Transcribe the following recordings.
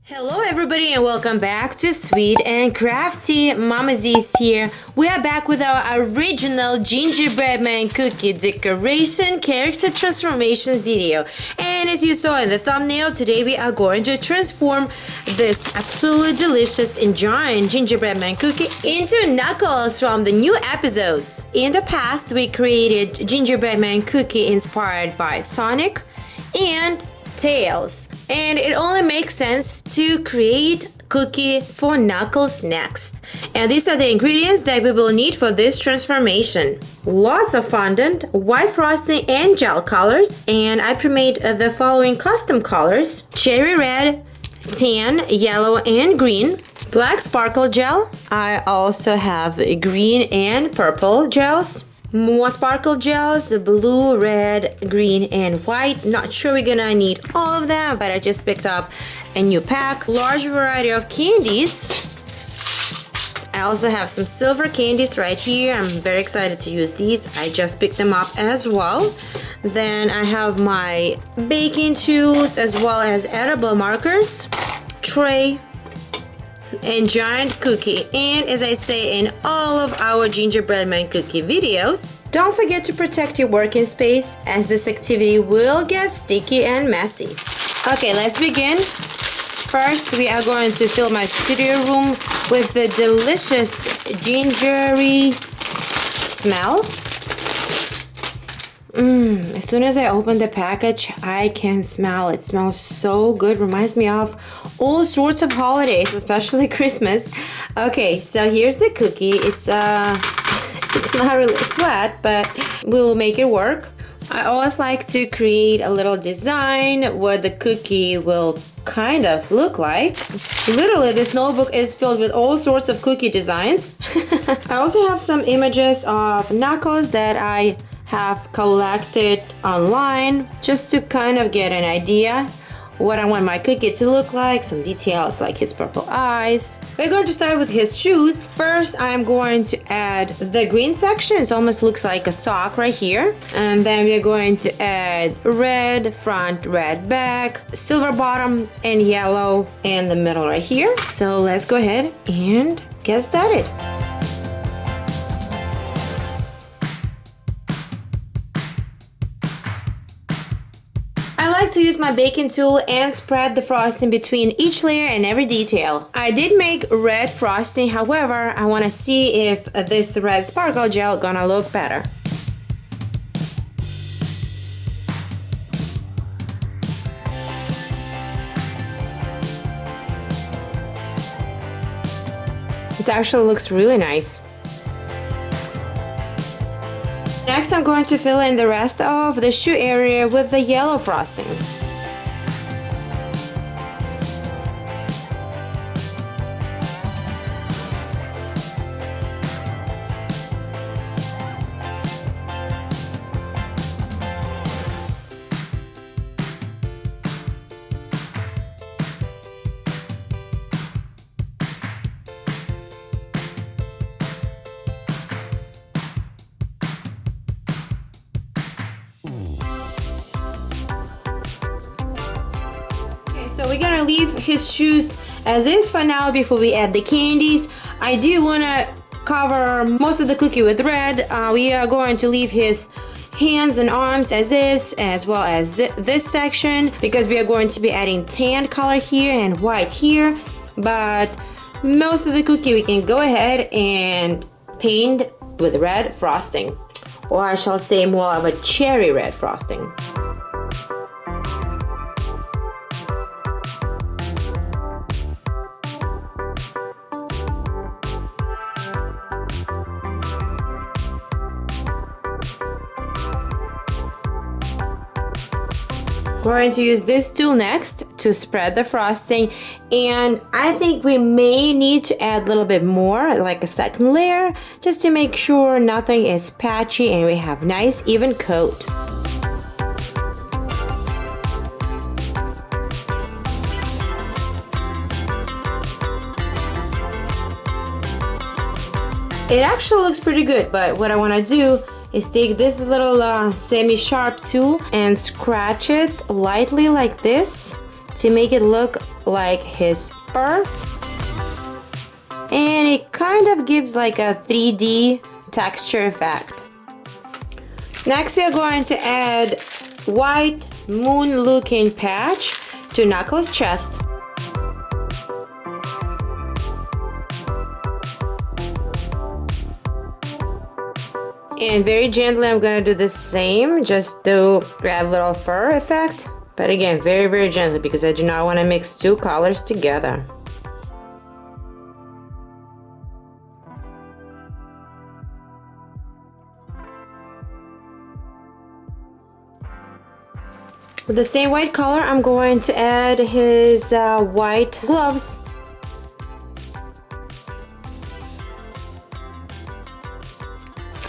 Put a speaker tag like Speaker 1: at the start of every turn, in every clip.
Speaker 1: Hello everybody and welcome back to Sweet and Crafty. Mama Z's here. We are back with our original gingerbread man cookie decoration character transformation video. And as you saw in the thumbnail, today we are going to transform this absolutely delicious and giant gingerbread man cookie into Knuckles from the new episodes. In the past, we created gingerbread man cookie inspired by Sonic and Tails, and it only makes sense to create cookie for Knuckles next. And these are the ingredients that we will need for this transformation. Lots of fondant, white frosting and gel colors, and I pre-made the following custom colors: cherry red, tan, yellow and green, black sparkle gel. I also have green and purple gels. More sparkle gels, blue, red, green, and white. Not sure we're gonna need all of them, but I just picked up a new pack. Large variety of candies. I also have some silver candies right here. I'm very excited to use these. I just picked them up as well. Then I have my baking tools as well as edible markers, tray, and giant cookie. And as I say in all of our gingerbread man cookie videos, don't forget to protect your working space as this activity will get sticky and messy. Okay, let's begin. First, we are going to fill my studio room with the delicious gingery smell. As soon as I open the package, I can smell it. It smells so good. Reminds me of all sorts of holidays, especially Christmas. Okay, so here's the cookie. It's not really flat, but we'll make it work. I always like to create a little design what the cookie will kind of look like. Literally, this notebook is filled with all sorts of cookie designs. I also have some images of Knuckles that I have collected online just to kind of get an idea what I want my cookie to look like, some details like his purple eyes. We're going to start with his shoes. First, I'm going to add the green section. It almost looks like a sock right here. And then we're going to add red front, red back, silver bottom, and yellow in the middle right here. So let's go ahead and get started. I like to use my baking tool and spread the frosting between each layer and every detail. I did make red frosting, however, I want to see if this red sparkle gel gonna look better. It actually looks really nice. Next, I'm going to fill in the rest of the shoe area with the yellow frosting. So we're gonna leave his shoes as is for now before we add the candies. I do wanna cover most of the cookie with red. We are going to leave his hands and arms as is, as well as this section, because we are going to be adding tan color here and white here. But most of the cookie we can go ahead and paint with red frosting, or I shall say more of a cherry red frosting. Going to use this tool next to spread the frosting, and I think we may need to add a little bit more, like a second layer, just to make sure nothing is patchy and we have nice even coat. It actually looks pretty good, but what I want to do is take this little semi-sharp tool and scratch it lightly like this to make it look like his fur. And it kind of gives like a 3D texture effect. Next, we are going to add white moon looking patch to Knuckles' chest. And very gently I'm gonna do the same, just to add a little fur effect. But again, very gently, because I do not want to mix two colors together. With the same white color, I'm going to add his white gloves.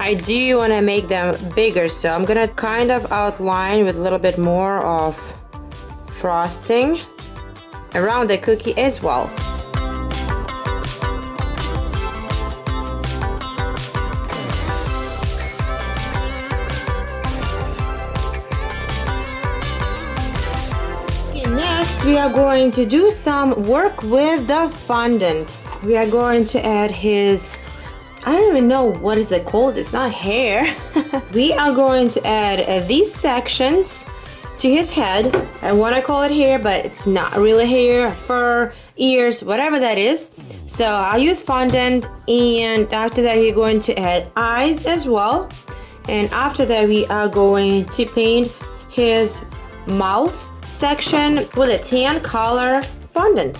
Speaker 1: I do want to make them bigger, so I'm gonna kind of outline with a little bit more of frosting around the cookie as well. Okay, next we are going to do some work with the fondant. We are going to add his, I don't even know what is it called, it's not hair. We are going to add these sections to his head. I want to call it hair, but it's not really hair, fur, ears, whatever that is. So I'll use fondant, and after that we're going to add eyes as well. And after that we are going to paint his mouth section with a tan color fondant.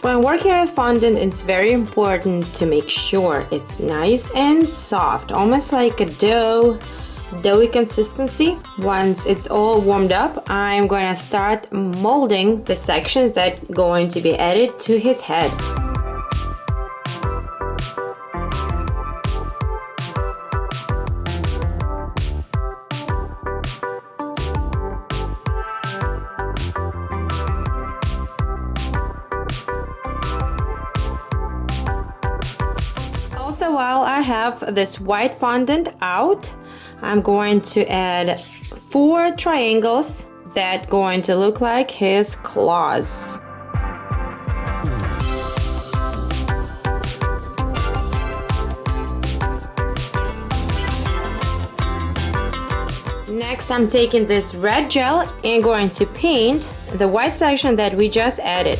Speaker 1: When working with fondant, it's very important to make sure it's nice and soft, almost like a doughy consistency. Once it's all warmed up, I'm going to start molding the sections that are going to be added to his head. Also, while I have this white fondant out, I'm going to add 4 triangles that are going to look like his claws. Next, I'm taking this red gel and going to paint the white section that we just added.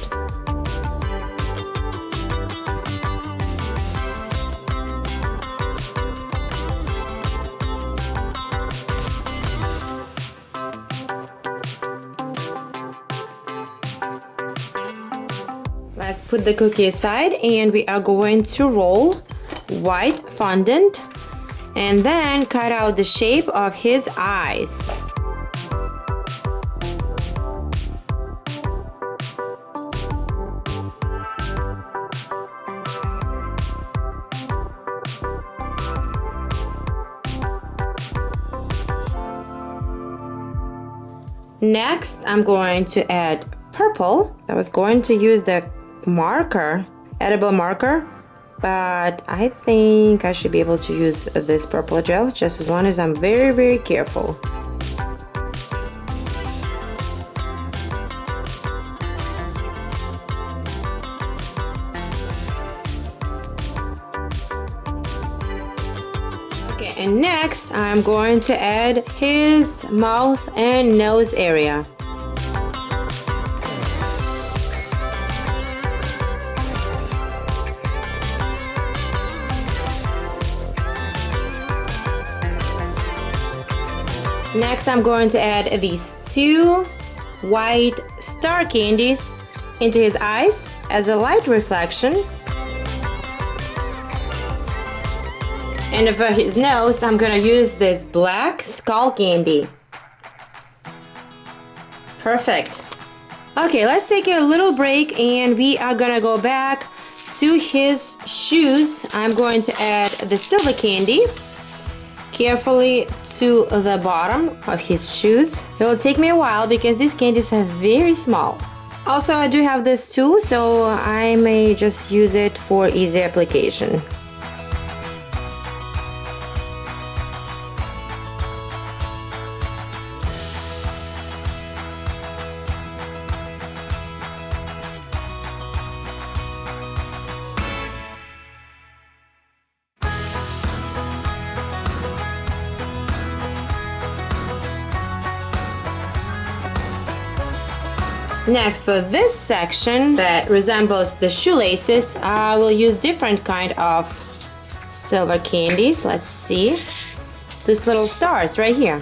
Speaker 1: Let's put the cookie aside, and we are going to roll white fondant and then cut out the shape of his eyes. Next, I'm going to add purple. I was going to use the marker, edible marker, but I think I should be able to use this purple gel, just as long as I'm very careful. Okay, and next I'm going to add his mouth and nose area. Next, I'm going to add these 2 white star candies into his eyes as a light reflection. And for his nose, I'm going to use this black skull candy. Perfect. Okay, let's take a little break, and we are going to go back to his shoes. I'm going to add the silver candy carefully to the bottom of his shoes. It will take me a while because these candies are very small. Also, I do have this tool, so I may just use it for easy application. Next, for this section that resembles the shoelaces, I will use different kind of silver candies. Let's see. These little stars right here.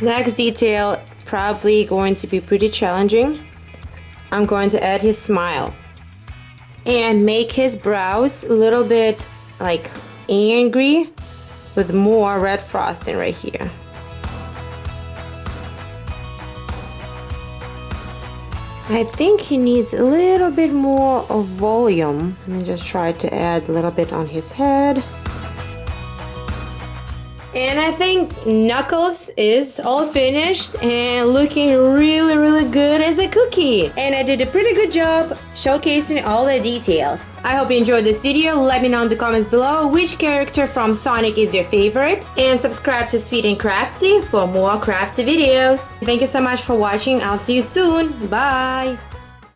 Speaker 1: Next detail, probably going to be pretty challenging. I'm going to add his smile and make his brows a little bit like angry with more red frosting right here. I think he needs a little bit more of volume. Let me just try to add a little bit on his head. And I think Knuckles is all finished and looking really, really good as a cookie. And I did a pretty good job showcasing all the details. I hope you enjoyed this video. Let me know in the comments below which character from Sonic is your favorite. And subscribe to Sweet and Crafty for more crafty videos. Thank you so much for watching. I'll see you soon. Bye!